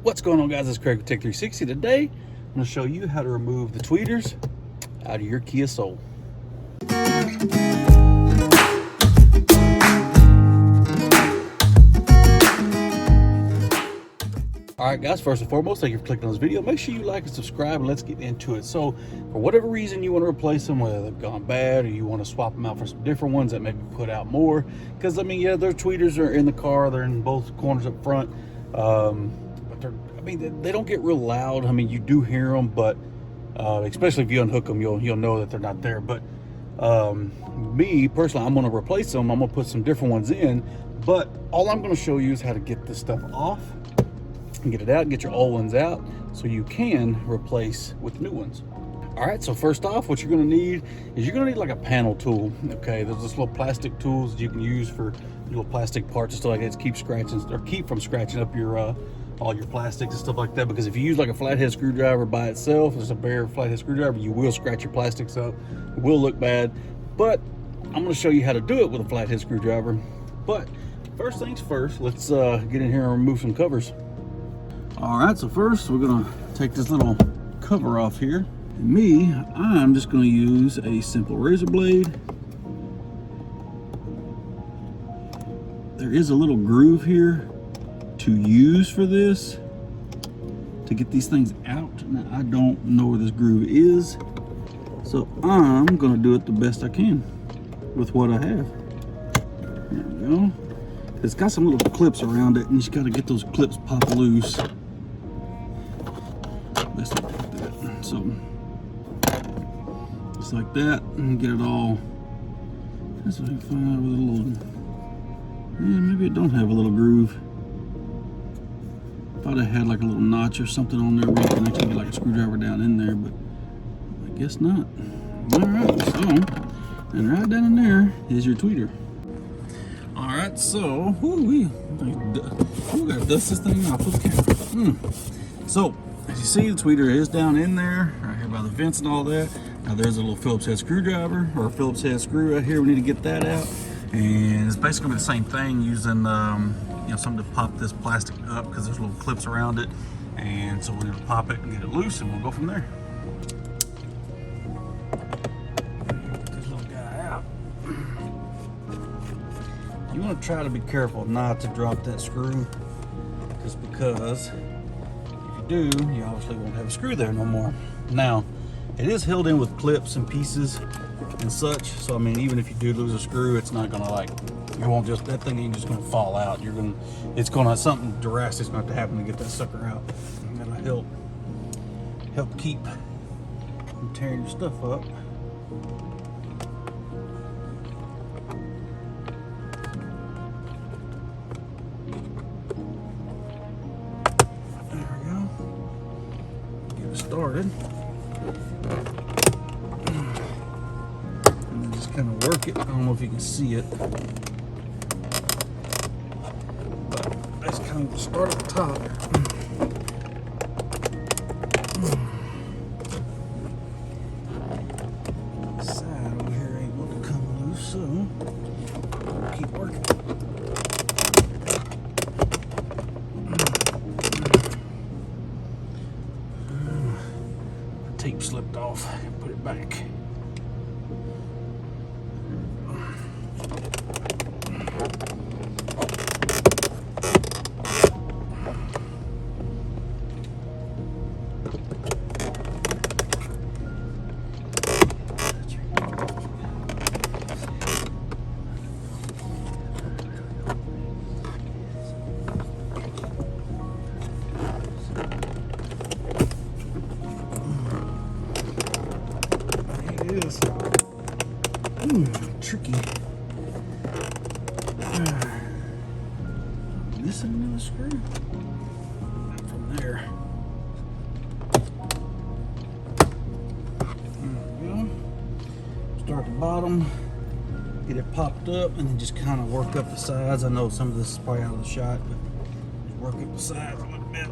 What's going on, guys? It's Craig with Tech 360. Today, I'm going to show you how to remove the tweeters out of your Kia Soul. Alright guys, first and foremost, thank you for clicking on this video. Make sure you like and subscribe, and let's get into it. So, for whatever reason you want to replace them, whether they've gone bad or you want to swap them out for some different ones that maybe put out more, because I mean, yeah, their tweeters are in the car, they're in both corners up front, but they're, I mean, they don't get real loud. I mean, you do hear them, but especially if you unhook them, you'll know that they're not there. But me personally, I'm going to replace them. I'm going to put some different ones in, but all I'm going to show you is how to get this stuff off and get it out, get your old ones out, so you can replace with new ones. All right, so first off, what you're gonna need is you're gonna need like a panel tool. Okay, there's this little plastic tools that you can use for little plastic parts and stuff like that to keep scratching or keep from scratching up your all your plastics and stuff like that. Because if you use like a flathead screwdriver by itself, there's a bare flathead screwdriver, you will scratch your plastics up. It will look bad, but I'm gonna show you how to do it with a flathead screwdriver. But first things first, let's get in here and remove some covers. All right, so first we're gonna take this little cover off here. And I'm just gonna use a simple razor blade. There is a little groove here to use for this, to get these things out. Now, I don't know where this groove is, so I'm gonna do it the best I can with what I have. There we go. It's got some little clips around it, and you just gotta get those clips pop loose. So just like that, and get it all. That's what I find out with a little. Yeah, maybe it don't have a little groove. Thought it had like a little notch or something on there where you can actually get like a screwdriver down in there, but I guess not. All right, so and right down in there is your tweeter. All right, so we gotta dust this thing off with the camera. So, as you see, the tweeter is down in there, right here by the vents and all that. Now there's a little Phillips head screwdriver, or a Phillips head screw right here. We need to get that out. And it's basically the same thing, using you know, something to pop this plastic up, because there's little clips around it. And so we're gonna pop it and get it loose, and we'll go from there. Get this little guy out. You want to try to be careful not to drop that screw, just because do, you obviously won't have a screw there no more. Now, it is held in with clips and pieces and such, so I mean, even if you do lose a screw, it's not gonna like, you won't just, that thing ain't just gonna fall out. You're gonna, it's gonna, something drastic's gonna have to happen to get that sucker out. And that'll help keep from tearing your stuff up. Started, and then just kind of work it. I don't know if you can see it, but I just kind of start at the top. The side over here ain't going to come loose, so we'll keep working. Tape slipped off, put it back. Is tricky. Missing another screw from there. There we go. Start at the bottom, get it popped up, and then just kind of work up the sides. I know some of this is probably out of the shot, but just work up the sides a little bit.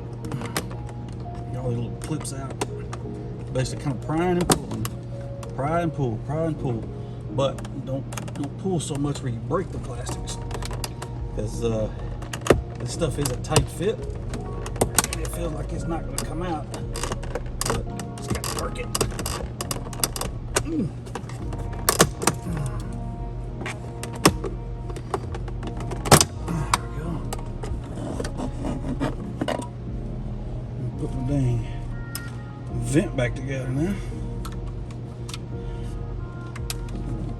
Get all the little clips out. Basically, kind of prying and pulling. Pry and pull, but don't pull so much where you break the plastics, because this stuff is a tight fit. If feels like it's not going to come out. But just got to work it. Put my dang vent back together now.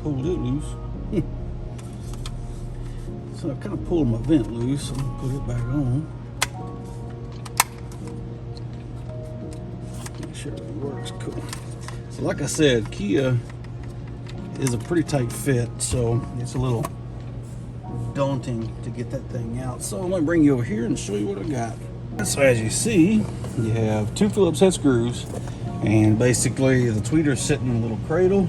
Pulled it loose. So I kind of pulled my vent loose. So I'm gonna put it back on. Make sure it works. Cool. So like I said, Kia is a pretty tight fit, so it's a little daunting to get that thing out. So I'm gonna bring you over here and show you what I got. So as you see, you have 2 Phillips head screws, and basically the tweeter's sitting in a little cradle.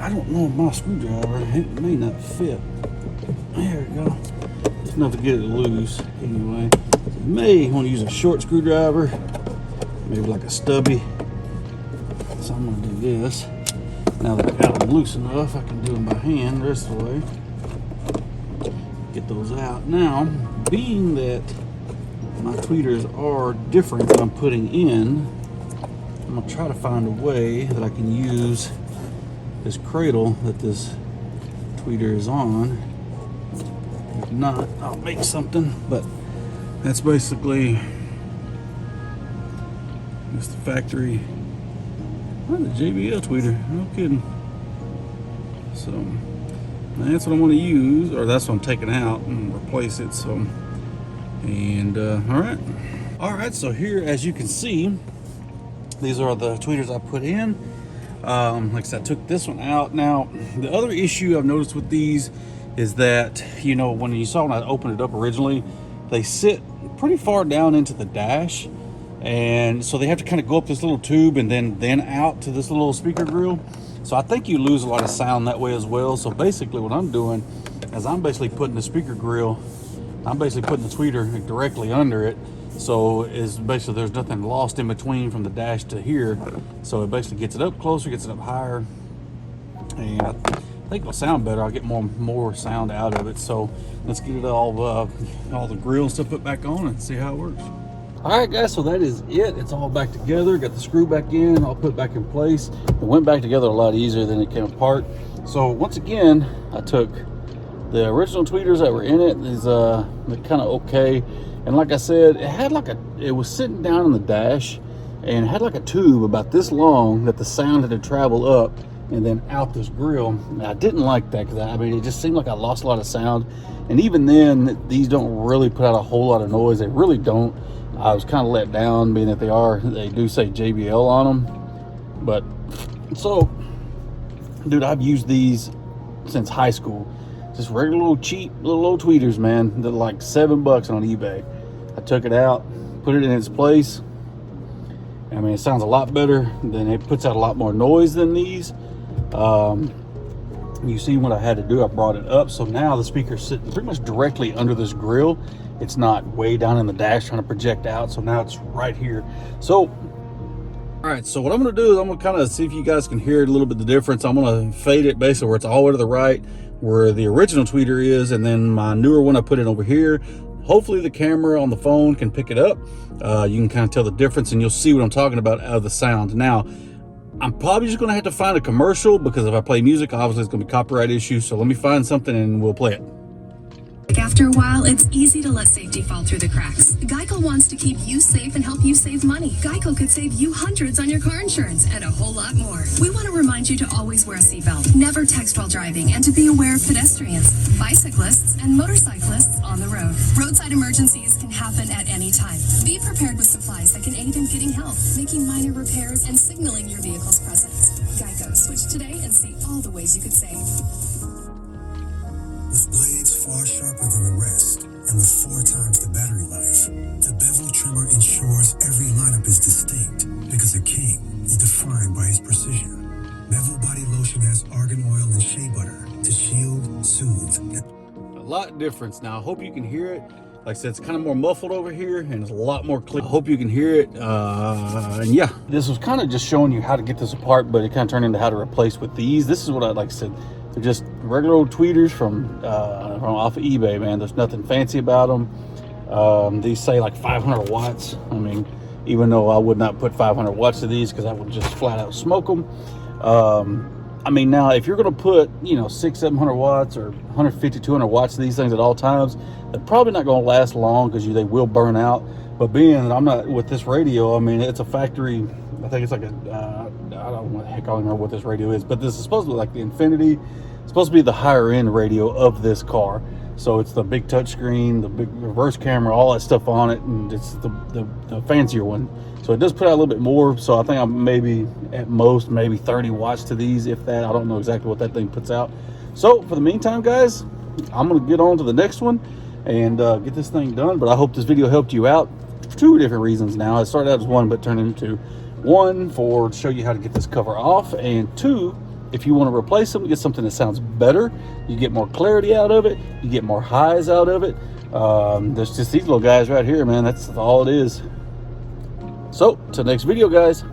I don't know if my screwdriver, it may not fit. There we go. Just enough to get it loose anyway. You may want to use a short screwdriver, maybe like a stubby. So I'm gonna do this. Now that I got them loose enough, I can do them by hand the rest of the way. Get those out. Now, being that my tweeters are different that I'm putting in, I'm gonna try to find a way that I can use this cradle that this tweeter is on. If not, I'll make something, but that's basically just the factory. Oh, the JBL tweeter, no kidding. So that's what I'm gonna use, or that's what I'm taking out and replace it. So, and all right, so here, as you can see, these are the tweeters I put in. Like I said, I took this one out. Now, the other issue I've noticed with these is that, you know, when you saw when I opened it up originally, they sit pretty far down into the dash, and so they have to kind of go up this little tube and then out to this little speaker grill. So I think you lose a lot of sound that way as well. So basically what I'm doing is I'm basically putting the speaker grill, I'm basically putting the tweeter directly under it. So is basically there's nothing lost in between from the dash to here. So it basically gets it up closer, gets it up higher, and I think it'll sound better. I'll get more sound out of it. So let's get it all the grill and stuff put back on and see how it works. All right, guys, so that is it. It's all back together. Got the screw back in, all put back in place. It went back together a lot easier than it came apart. So once again, I took the original tweeters that were in it. They're kind of okay. And like I said, it was sitting down in the dash and had like a tube about this long that the sound had to travel up and then out this grill. And I didn't like that because I mean, it just seemed like I lost a lot of sound. And even then, these don't really put out a whole lot of noise. They really don't. I was kind of let down, being that they do say JBL on them. But so, dude, I've used these since high school. Just regular little cheap little old tweeters, man. They're like $7 on eBay. I took it out, put it in its place. I mean, it sounds a lot better. Then it puts out a lot more noise than these. You see what I had to do, I brought it up. So now the speaker's sitting pretty much directly under this grill. It's not way down in the dash trying to project out. So now it's right here. So, all right, so what I'm gonna do is I'm gonna kind of see if you guys can hear a little bit the difference. I'm gonna fade it basically where it's all the way to the right, where the original tweeter is, and then my newer one I put it over here. Hopefully the camera on the phone can pick it up. You can kind of tell the difference and you'll see what I'm talking about out of the sound. Now, I'm probably just gonna have to find a commercial because if I play music, obviously it's gonna be copyright issues. So let me find something and we'll play it. After a while, it's easy to let safety fall through the cracks. Geico wants to keep you safe and help you save money. Geico could save you hundreds on your car insurance and a whole lot more. We want to remind you to always wear a seatbelt, never text while driving, and to be aware of pedestrians, bicyclists, and motorcyclists on the road. Roadside emergencies can happen at any time. Be prepared with supplies that can aid in getting help, making minor repairs, and signaling your vehicle's presence. Geico, switch today and see all the ways you could save. With blades far sharper than the rest, and with 4 times the battery life, the bevel trimmer ensures every lineup is distinct, because a king is defined by his precision. Bevel Body Lotion has argan oil and shea butter to shield, soothe, and A lot difference. Now I hope you can hear it. Like I said, it's kind of more muffled over here and it's a lot more clear. I hope you can hear it. And yeah, this was kind of just showing you how to get this apart, but it kind of turned into how to replace with these. This is what like I said, they're just regular old tweeters from off of eBay, man. There's nothing fancy about them. These say like 500 watts. I mean, even though I would not put 500 watts to these because I would just flat out smoke them. I mean, now if you're going to put, you know, 600-700 watts or 150-200 watts to these things at all times, they're probably not going to last long because they will burn out. But being that I'm not with this radio, I mean, it's a factory. I think it's like a, I don't know what the heck, I don't remember what this radio is, but this is supposed to be like the Infinity. It's supposed to be the higher end radio of this car. So it's the big touchscreen, the big reverse camera, all that stuff on it, and it's the fancier one. So it does put out a little bit more. So I think I'm maybe at most maybe 30 watts to these, if that. I don't know exactly what that thing puts out. So for the meantime, guys, I'm gonna get on to the next one and get this thing done. But I hope this video helped you out for 2 different reasons. Now it started out as 1, but turned into 1 for to show you how to get this cover off, and 2, if you want to replace them, get something that sounds better, you get more clarity out of it, you get more highs out of it. There's just these little guys right here, man. That's all it is. So till next video, guys.